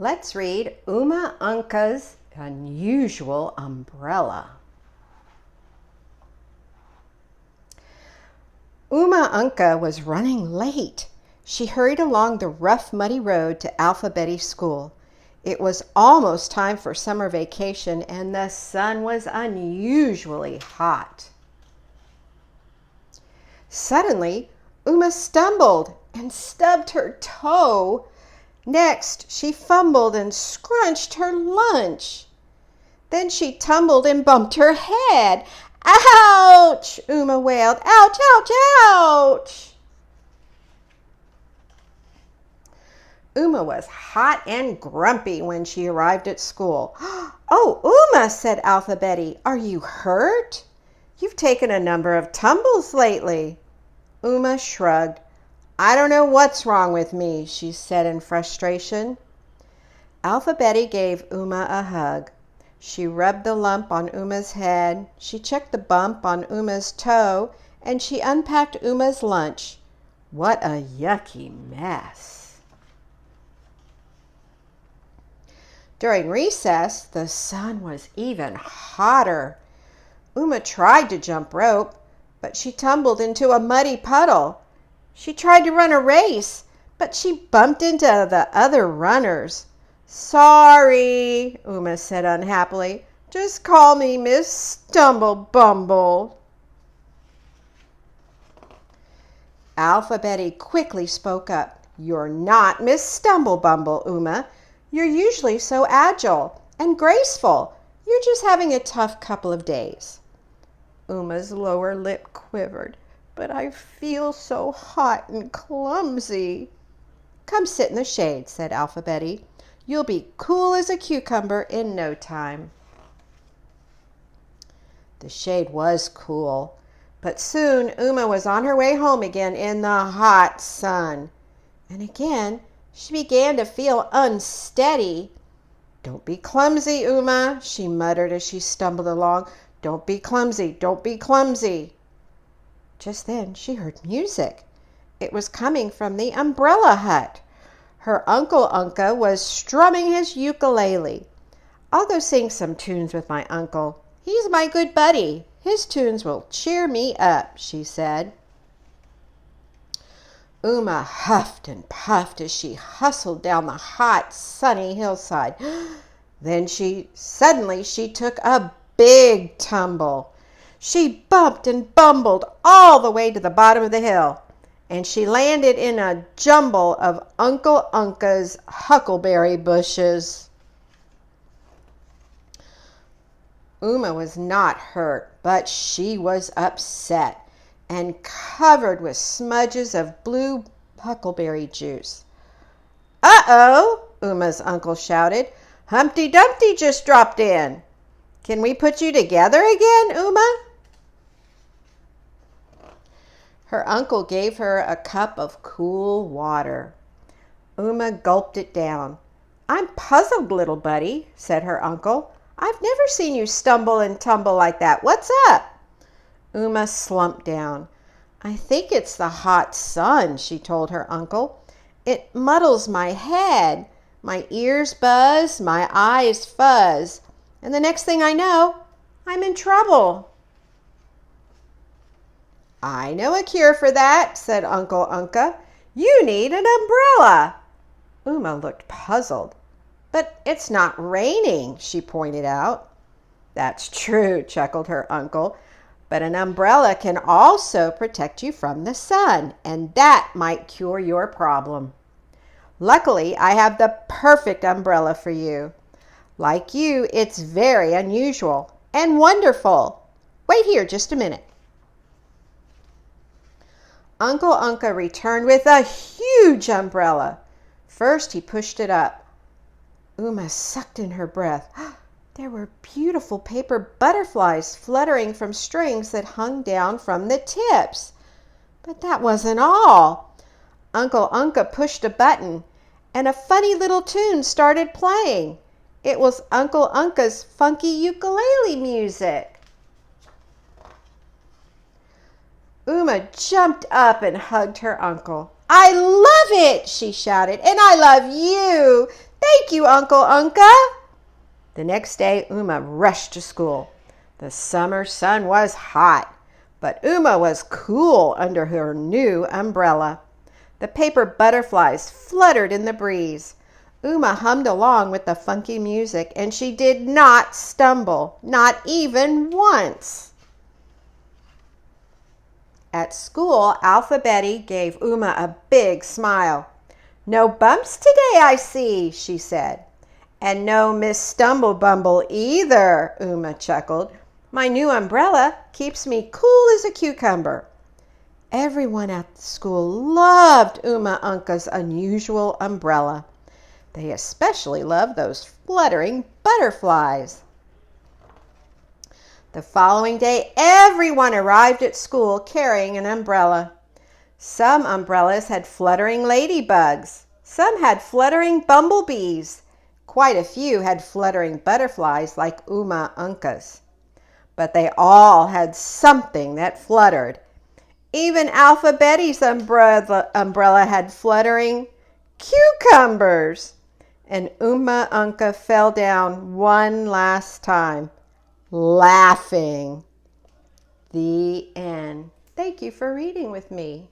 Let's read Ungka's unusual umbrella. Ungka was running late. She hurried along the rough, muddy road to Alphabeti School. It was almost time for summer vacation, and the sun was unusually hot. Suddenly, Umma stumbled and stubbed her toe. Next, she fumbled and scrunched her lunch. Then she tumbled and bumped her head. "Ouch!" Umma wailed. "Ouch, ouch, ouch!" Umma was hot and grumpy when she arrived at school. "Oh, Umma," said Alphabeti, "are you hurt? You've taken a number of tumbles lately." Umma shrugged. "I don't know what's wrong with me," she said in frustration. Alphabeti gave Umma a hug. She rubbed the lump on Umma's head. She checked the bump on Umma's toe, and she unpacked Umma's lunch. What a yucky mess. During recess, the sun was even hotter. Umma tried to jump rope, but she tumbled into a muddy puddle. She tried to run a race, but she bumped into the other runners. "Sorry," Umma said unhappily. "Just call me Miss Stumble Bumble." Alphabeti quickly spoke up. "You're not Miss Stumble Bumble, Umma. You're usually so agile and graceful. You're just having a tough couple of days." Umma's lower lip quivered. "But I feel so hot and clumsy." "Come sit in the shade," said Alphabeti. "You'll be cool as a cucumber in no time." The shade was cool, but soon Umma was on her way home again in the hot sun. And again she began to feel unsteady. "Don't be clumsy, Umma," she muttered as she stumbled along. "Don't be clumsy, don't be clumsy." Just then she heard music. It was coming from the umbrella hut. Her Uncle Ungka was strumming his ukulele. "I'll go sing some tunes with my uncle. He's my good buddy. His tunes will cheer me up," she said. Umma huffed and puffed as she hustled down the hot, sunny hillside. Then suddenly she took a big tumble. She bumped and bumbled all the way to the bottom of the hill, and she landed in a jumble of Uncle Ungka's huckleberry bushes. Umma was not hurt, but she was upset and covered with smudges of blue huckleberry juice. "Uh-oh!" Umma's uncle shouted. "Humpty Dumpty just dropped in. Can we put you together again, Umma?" Her uncle gave her a cup of cool water. Umma gulped it down. "I'm puzzled, little buddy," said her uncle. "I've never seen you stumble and tumble like that. What's up?" Umma slumped down. "I think it's the hot sun," she told her uncle. "It muddles my head. My ears buzz, my eyes fuzz, and the next thing I know, I'm in trouble." "I know a cure for that," said Uncle Ungka. "You need an umbrella." Umma looked puzzled. "But it's not raining," she pointed out. "That's true," chuckled her uncle. "But an umbrella can also protect you from the sun, and that might cure your problem. Luckily, I have the perfect umbrella for you. Like you, it's very unusual and wonderful. Wait here just a minute." Uncle Ungka returned with a huge umbrella. First, he pushed it up. Umma sucked in her breath. There were beautiful paper butterflies fluttering from strings that hung down from the tips. But that wasn't all. Uncle Ungka pushed a button, and a funny little tune started playing. It was Uncle Ungka's funky ukulele music. Umma jumped up and hugged her uncle. "I love it," she shouted, "and I love you. Thank you, Uncle Ungka. The next day, Umma rushed to school. The summer sun was hot, but Umma was cool under her new umbrella. The paper butterflies fluttered in the breeze. Umma hummed along with the funky music, and she did not stumble, not even once. At school, Alpha Betty gave Umma a big smile. "No bumps today, I see," she said. "And no Miss Stumble Bumble either," Umma chuckled. "My new umbrella keeps me cool as a cucumber." Everyone at the school loved Umma Unka's unusual umbrella. They especially loved those fluttering butterflies. The following day, everyone arrived at school carrying an umbrella. Some umbrellas had fluttering ladybugs. Some had fluttering bumblebees. Quite a few had fluttering butterflies like Umma Unka's. But they all had something that fluttered. Even Alpha Betty's umbrella had fluttering cucumbers. And Umma Ungka fell down one last time, laughing. The end. Thank you for reading with me.